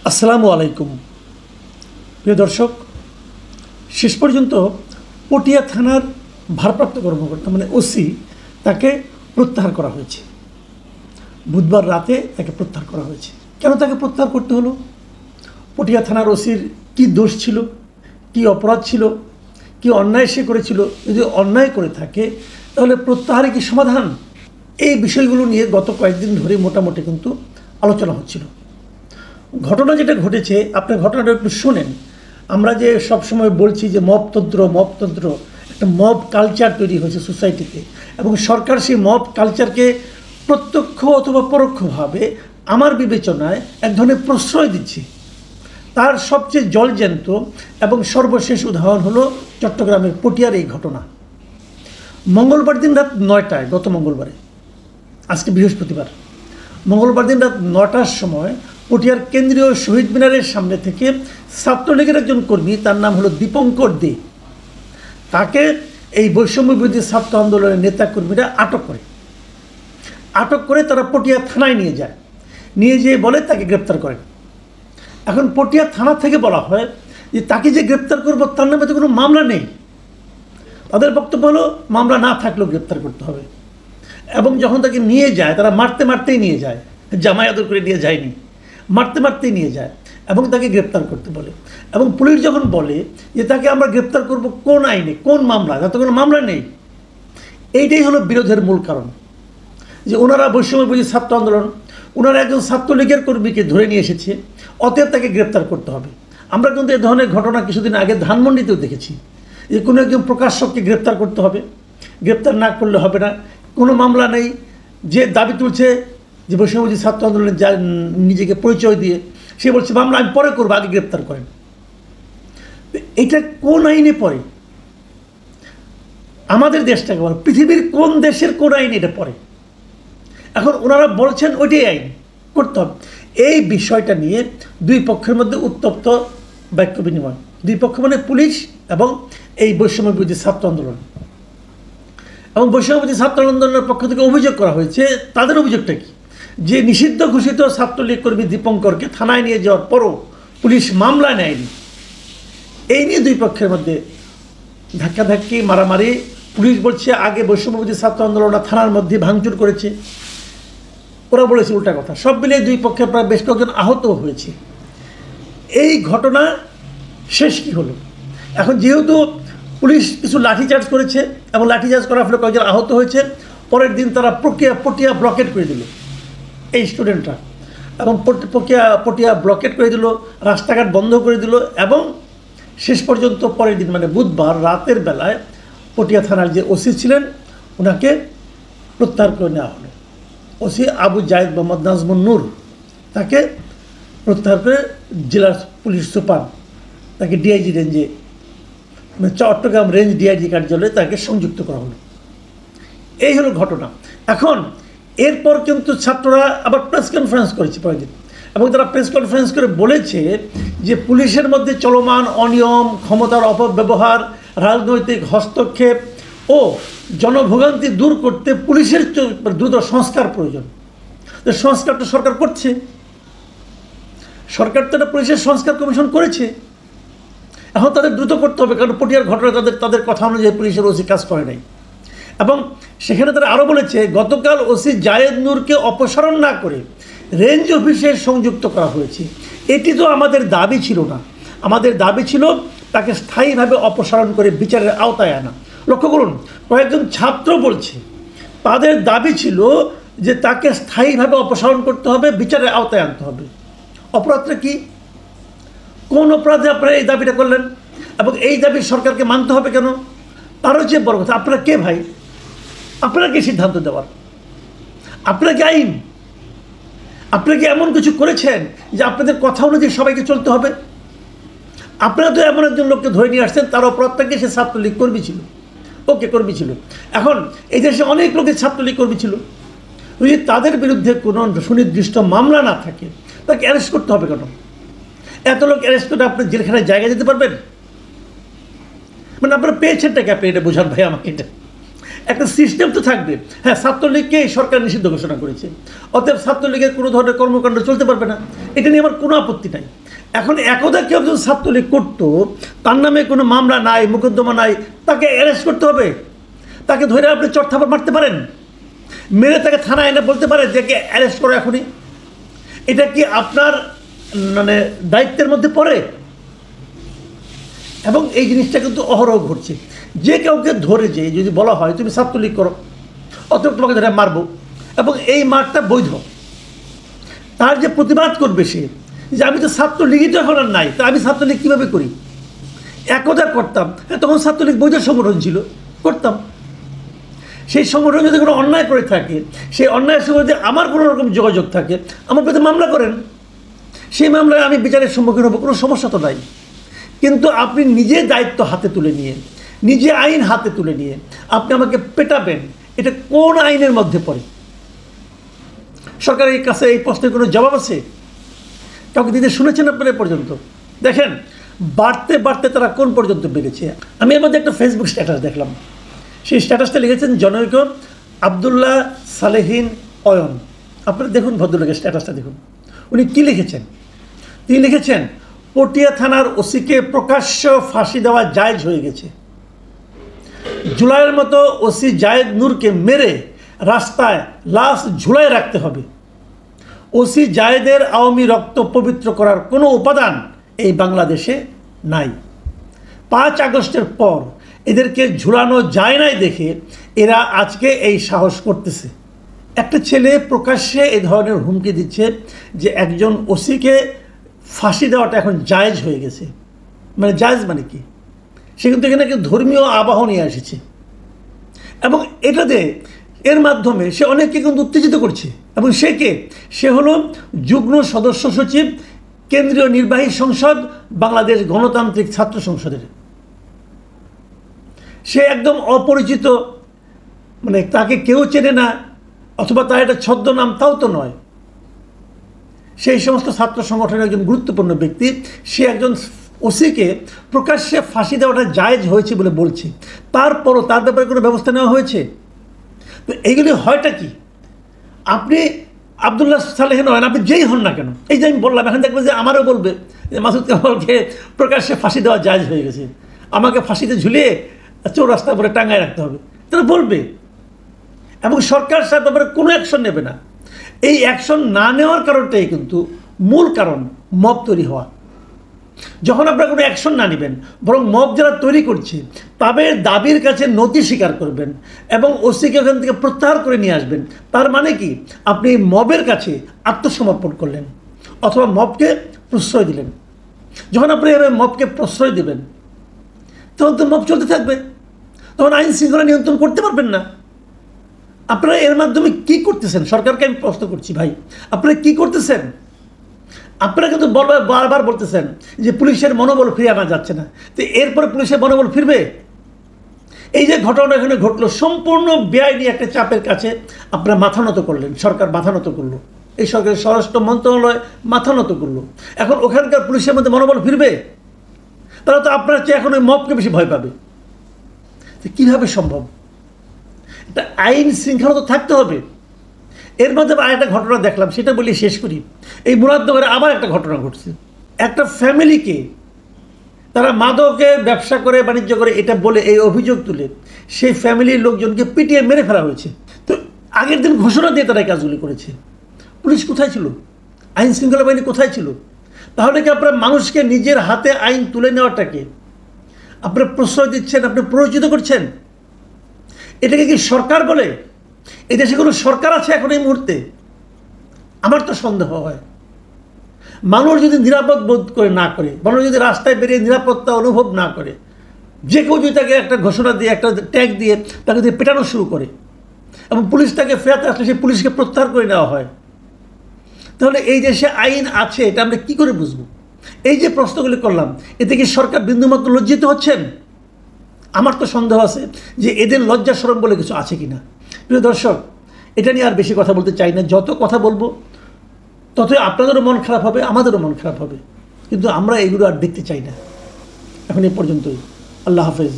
আসসালামু আলাইকুম প্রিয় দর্শক, শেষ পর্যন্ত পটিয়া থানার ভারপ্রাপ্ত কর্মকর্তা মানে ওসি তাকে প্রত্যাহার করা হয়েছে। বুধবার রাতে তাকে প্রত্যাহার করা হয়েছে। কেন তাকে প্রত্যাহার করতে হলো? পটিয়া থানার ওসির কি দোষ ছিল, কি অপরাধ ছিল, কি অন্যায় সে করেছিল? যদি অন্যায় করে থাকে তাহলে প্রত্যাহারে কি সমাধান? এই বিষয়গুলো নিয়ে গত কয়েকদিন ধরে মোটামুটি কিন্তু আলোচনা হচ্ছিল। ঘটনা যেটা ঘটেছে, আপনি ঘটনাটা একটু শোনেন। আমরা যে সবসময় বলছি যে মবতন্ত্র একটা মব কালচার তৈরি হয়েছে সোসাইটিতে, এবং সরকার সেই মব কালচারকে প্রত্যক্ষ অথবা পরোক্ষভাবে আমার বিবেচনায় এক ধরনের প্রশ্রয় দিচ্ছে। তার সবচেয়ে জলজ্যান্ত এবং সর্বশেষ উদাহরণ হলো চট্টগ্রামের পটিয়ার এই ঘটনা। মঙ্গলবার দিন রাত 9টায়, গত মঙ্গলবারে, আজকে বৃহস্পতিবার, মঙ্গলবার দিন রাত 9টার সময় পটিয়ার কেন্দ্রীয় শহীদ মিনারের সামনে থেকে ছাত্রলীগের একজন কর্মী, তার নাম হলো দীপঙ্কর দে, তাকে এই বৈষম্য বিরোধী ছাত্র আন্দোলনের নেতা কর্মীরা আটক করে তারা পটিয়া থানায় নিয়ে যেয়ে বলে তাকে গ্রেপ্তার করেন। এখন পটিয়া থানা থেকে বলা হয় যে তাকে যে গ্রেপ্তার করবো তার নামে তো কোনো মামলা নেই। তাদের বক্তব্য হলো মামলা না থাকলেও গ্রেপ্তার করতে হবে। এবং যখন তাকে নিয়ে যায়, তারা মারতেই নিয়ে যায়, জামাই আদর করে নিয়ে যায়নি, মারতেই নিয়ে যায় এবং তাকে গ্রেপ্তার করতে বলে। এবং পুলিশ যখন বলে যে তাকে আমরা গ্রেপ্তার করব কোন আইনে, কোন মামলা, তাতে কোনো মামলা নেই। এইটাই হলো বিরোধের মূল কারণ, যে ওনারা বৈষম্য বিরোধী ছাত্র আন্দোলন, ওনারা একজন ছাত্রলীগের কর্মীকে ধরে নিয়ে এসেছে, অতএব তাকে গ্রেপ্তার করতে হবে। আমরা কিন্তু এ ধরনের ঘটনা কিছুদিন আগে ধানমন্ডিতেও দেখেছি, যে কোনো একজন প্রকাশ্যককে গ্রেপ্তার করতে হবে, গ্রেপ্তার না করলে হবে না, কোনো মামলা নেই। যে দাবি তুলছে যে বৈষম্য ছাত্র আন্দোলনে যা নিজেকে পরিচয় দিয়ে, সে বলছে মামলা আমি পরে করবো, আগে গ্রেপ্তার করেন। এটা কোন আইনে পড়ে? আমাদের দেশটাকে বলে, পৃথিবীর কোন দেশের কোন আইনে এটা পড়ে? এখন ওনারা বলছেন ওইটাই আইন করতে হবে। এই বিষয়টা নিয়ে দুই পক্ষের মধ্যে উত্তপ্ত বাক্য বিনিময়, দুই পক্ষ মানে পুলিশ এবং এই বৈষম্য বিরোধী ছাত্র আন্দোলন। এবং বৈষম্য বিরোধী ছাত্র আন্দোলনের পক্ষ থেকে অভিযোগ করা হয়েছে, তাদের অভিযোগটা কি, যে নিষিদ্ধ ঘোষিত ছাত্রলীগ কর্মী দীপঙ্করকে থানায় নিয়ে যাওয়ার পরও পুলিশ মামলা নেয়নি। এই নিয়ে দুই পক্ষের মধ্যে ধাক্কাধাক্কি, মারামারি। পুলিশ বলছে আগে বৈষম্য বিরোধী ছাত্র আন্দোলনটা থানার মধ্যে ভাঙচুর করেছে, ওরা বলেছে উল্টা কথা। সব মিলিয়ে দুই পক্ষে প্রায় বেশ কয়েকজন আহত হয়েছে। এই ঘটনা শেষ কি হলো? এখন যেহেতু পুলিশ কিছু লাঠিচার্জ করেছে এবং লাঠিচার্জ করার ফলে কয়েকজন আহত হয়েছে, পরের দিন তারা পটিয়া ব্লকেট করে দিল এই স্টুডেন্টরা, এবং পটিয়া ব্লকেট করে দিল, রাস্তাঘাট বন্ধ করে দিল। এবং শেষ পর্যন্ত পরের দিন মানে বুধবার রাতের বেলায় পটিয়া থানার যে ওসি ছিলেন ওনাকে প্রত্যাহার করে নেওয়া হলো। ওসি আবু জায়েদ মোহাম্মদ নাজমুন নূর, তাকে প্রত্যাহার করে জেলার পুলিশ সুপার তাকে ডিআইজি রেঞ্জে, চট্টগ্রাম রেঞ্জ ডিআইজি কার্যালয়ে তাকে সংযুক্ত করা হলো। এই হলো ঘটনা। এখন এরপর কিন্তু ছাত্ররা আবার প্রেস কনফারেন্স করেছে পরের দিন, এবং তারা প্রেস কনফারেন্স করে বলেছে যে পুলিশের মধ্যে চলমান অনিয়ম, ক্ষমতার অপব্যবহার, রাজনৈতিক হস্তক্ষেপ ও জনভোগান্তি দূর করতে পুলিশের দ্রুত সংস্কার প্রয়োজন। তো সংস্কারটা সরকার করছে, সরকার তো একটা পুলিশের সংস্কার কমিশন করেছে, এখন তাদের দ্রুত করতে হবে, কারণ পটিয়ার ঘটনা তাদের কথা অনুযায়ী পুলিশের ওসি কাজ করে নাই। এবং সেখানে তারা আরও বলেছে গতকাল ওসি জায়েদ নূরকে অপসারণ না করে রেঞ্জ অফিসে সংযুক্ত করা হয়েছে। এটি তো আমাদের দাবি ছিল না, আমাদের দাবি ছিল তাকে স্থায়ীভাবে অপসারণ করে বিচারের আওতায় আনা। লক্ষ্য করুন, কয়েকজন ছাত্র বলছে তাদের দাবি ছিল যে তাকে স্থায়ীভাবে অপসারণ করতে হবে, বিচারের আওতায় আনতে হবে। অপরাধটা কি? কোন অপরাধে আপনারা এই দাবিটা করলেন? এবং এই দাবি সরকারকে মানতে হবে কেন? তারও যে বড় কথা, আপনারা কে ভাই? আপনারা কি সিদ্ধান্ত দেওয়ার? আপনারা কি আইন? আপনারা কি এমন কিছু করেছেন যে আপনাদের কথা অনুযায়ী সবাইকে চলতে হবে? আপনারা তো এমন একজন লোককে ধরে নিয়ে আসছেন, তার অপরাধটাকে সে ছাত্রলীগ কর্মী ছিল, কর্মী ছিল। এখন এই দেশে অনেক লোকের ছাত্রলীগ কর্মী ছিল, যদি তাদের বিরুদ্ধে কোনো সুনির্দিষ্ট মামলা না থাকে তাকে অ্যারেস্ট করতে হবে কেন? এত লোক অ্যারেস্ট করে আপনি জেলখানায় জায়গা যেতে পারবেন? মানে আপনারা পেয়েছেনটাকে, আপনি এটা বোঝান ভাই আমাকে। এটা একটা সিস্টেম তো থাকবে। হ্যাঁ, ছাত্রলীগকে সরকার নিষিদ্ধ ঘোষণা করেছে, অতএব ছাত্রলীগের কোনো ধরনের কর্মকাণ্ড চলতে পারবে না, এটা নিয়ে আমার কোনো আপত্তি নাই। এখন একদা কেউ যদি ছাত্রলীগ করতো, তার নামে কোনো মামলা নাই, মোকদ্দমা নাই, তাকে অ্যারেস্ট করতে হবে। তাকে ধরে আপনি চড়থাপড় মারতে পারেন, মেরে তাকে থানায় এনে বলতে পারে যে অ্যারেস্ট করো এখনই। এটা কি আপনার মানে দায়িত্বের মধ্যে পড়ে? এবং এই জিনিসটা কিন্তু অহরহ ঘটছে। যে কাউকে ধরে যে যদি বলা হয় তুমি ছাত্রলীগ করো, অথবা তোমাকে ধরে মারবো, এবং এই মারটা বৈধ, তার যে প্রতিবাদ করবে সে যে আমি তো ছাত্রলীগই তো এখন আর নাই, তা আমি ছাত্রলীগ কীভাবে করি? একদা করতাম, হ্যাঁ তখন ছাত্রলীগ বৈধ সংগঠন ছিল, করতাম। সেই সংগঠন যদি কোনো অন্যায় করে থাকে, সেই অন্যায়ের সঙ্গে যদি আমার কোনো রকম যোগাযোগ থাকে, আমার বিরুদ্ধে মামলা করেন, সেই মামলায় আমি বিচারের সম্মুখীন হবো, কোনো সমস্যা তো নাই। কিন্তু আপনি নিজে দায়িত্ব হাতে তুলে নিয়ে, নিজে আইন হাতে তুলে নিয়ে আপনি আমাকে পেটাবেন, এটা কোন আইনের মধ্যে পড়ে? সরকারের কাছে এই প্রশ্নের কোনো জবাব আছে? কাউকে দিতে শুনেছেন আপনারা পর্যন্ত? দেখেন বাড়তে বাড়তে তারা কোন পর্যন্ত বেড়েছে। আমি এর মধ্যে একটা ফেসবুক স্ট্যাটাস দেখলাম, সেই স্ট্যাটাসটা লিখেছেন জনৈক আবদুল্লাহ সালেহীন অয়ন। আপনারা দেখুন ভদ্রলোকের স্ট্যাটাসটা দেখুন, উনি কী লিখেছেন। তিনি লিখেছেন পটিয়া থানার ওসিকে প্রকাশ্য ফাঁসি দেওয়া জায়েজ হয়ে গেছে। জুলাইয়ের মতো ওসি জায়েদ নূরকে মেরে রাস্তায় লাশ ঝুলায় রাখতে হবে। ওসি জায়েদের আওয়ামী রক্ত পবিত্র করার কোনো উপাদান এই বাংলাদেশে নাই। 5 আগস্টের পর এদেরকে ঝুলানো যায় নাই দেখে এরা আজকে এই সাহস করতেছে। একটা ছেলে প্রকাশ্যে এই ধরনের হুমকি দিচ্ছে যে একজন ওসিকে ফাঁসি দেওয়াটা এখন জায়েজ হয়ে গেছে। মানে জায়েজ মানে কি? সে কিন্তু এখানে ধর্মীয় আবাহ নিয়ে এসেছে, এবং এটাতে এর মাধ্যমে সে অনেককে কিন্তু উত্তেজিত করছে। এবং সে হলো যুগ্ম সদস্য সচিব, কেন্দ্রীয় নির্বাহী সংসদ, বাংলাদেশ গণতান্ত্রিক ছাত্র সংসদের। সে একদম অপরিচিত, মানে তাকে কেউ চেনে না, অথবা তার একটা ছদ্মনাম, তাও তো নয়। সেই সমস্ত ছাত্র সংগঠনের একজন গুরুত্বপূর্ণ ব্যক্তি, সে একজন ওসিকে প্রকাশ্যে ফাঁসি দেওয়াটা জায়েজ হয়েছে বলে বলছে, তারপরও তার ব্যাপারে কোনো ব্যবস্থা নেওয়া হয়েছে? তো এইগুলি হয়টা কি? আপনি আবদুল্লাহ সালেহ নয়, আপনি যেই হন না কেন, এই যে আমি বললাম, এখন দেখবেন যে আমারও বলবে যে মাসুদ কামালকে প্রকাশ্যে ফাঁসি দেওয়া জায়েজ হয়ে গেছে, আমাকে ফাঁসিতে ঝুলিয়ে চৌরাস্তা করে টাঙায় রাখতে হবে, তারা বলবে। এবং সরকার তার ব্যাপারে কোনো অ্যাকশন নেবে না। এই অ্যাকশন না নেওয়ার কারণটাই কিন্তু মূল কারণ মব তৈরি হওয়া। যখন আপনারা কোনো অ্যাকশন না নেবেন, বরং মব যারা তৈরি করছে তাদের দাবির কাছে নতি স্বীকার করবেন এবং ওসিকে ওখান থেকে প্রত্যাহার করে নিয়ে আসবেন, তার মানে কি আপনি মবের কাছে আত্মসমর্পণ করলেন অথবা মবকে প্রশ্রয় দিলেন। যখন আপনি এভাবে মবকে প্রশ্রয় দেবেন, তখন তো মব চলতে থাকবে, তখন আইন শৃঙ্খলা নিয়ন্ত্রণ করতে পারবেন না। আপনারা এর মাধ্যমে কি করতেছেন? সরকারকে আমি প্রশ্ন করছি, ভাই আপনারা কি করতেছেন? আপনারা কিন্তু বারবার বলতেছেন যে পুলিশের মনোবল ফিরে আনা যাচ্ছে না, তো এরপরে পুলিশের মনোবল ফিরবে? এই যে ঘটনা এখানে ঘটলো, সম্পূর্ণ বেআইনি একটা চাপের কাছে আপনারা মাথা নত করলেন, সরকার মাথা নত করলো, এই সরকারের স্বরাষ্ট্র মন্ত্রণালয় মাথা নত করলো। এখন ওখানকার পুলিশের মধ্যে মনোবল ফিরবে? তারা তো আপনার চেয়ে এখন ওই মবকে বেশি ভয় পাবে। তো কীভাবে সম্ভব? একটা আইন শৃঙ্খলা তো থাকতে হবে। এর মধ্যে আরেকটা ঘটনা দেখলাম, সেটা বলি শেষ করি। এই মুরাদনগরে আবার একটা ঘটনা ঘটছে। একটা ফ্যামিলিকে তারা মাদকের ব্যবসা করে, বাণিজ্য করে এটা বলে এই অভিযোগ তুলে সেই ফ্যামিলির লোকজনকে পিটিয়ে মেরে ফেলা হয়েছে। তো আগের দিন ঘোষণা দিয়ে তারা এই কাজগুলি করেছে। পুলিশ কোথায় ছিল? আইন শৃঙ্খলা বাহিনী কোথায় ছিল? তাহলে কি আপনারা মানুষকে নিজের হাতে আইন তুলে নেওয়াটাকে আপনারা প্রশ্রয় দিচ্ছেন, আপনি প্ররোচিত করছেন? এটাকে কি সরকার বলে? এই দেশে কোনো সরকার আছে এখন এই মুহূর্তে? আমার তো সন্দেহ হয়। মানুষ যদি নিরাপদ বোধ করে না করে, মানুষ যদি রাস্তায় বেরিয়ে নিরাপত্তা অনুভব না করে, যে কেউ যদি তাকে একটা ঘোষণা দিয়ে, একটা ট্যাগ দিয়ে তাকে দিয়ে পেটানো শুরু করে এবং পুলিশ তাকে ফেরাতে আসলে সেই পুলিশকে প্রত্যাহার করে নেওয়া হয়, তাহলে এই দেশে আইন আছে এটা আমরা কী করে বুঝবো? এই যে প্রশ্নগুলি করলাম, এতে কি সরকার বিন্দুমাত্র লজ্জিত হচ্ছেন? আমার তো সন্দেহ আছে যে এদের লজ্জা শরম বলে কিছু আছে কিনা। প্রিয় দর্শক, এটা নিয়ে আর বেশি কথা বলতে চাই না। যত কথা বলবো ততই আপনাদেরও মন খারাপ হবে, আমাদেরও মন খারাপ হবে, কিন্তু আমরা এগুলো আর দেখতে চাই না। এখন এই পর্যন্তই। আল্লাহ হাফেজ।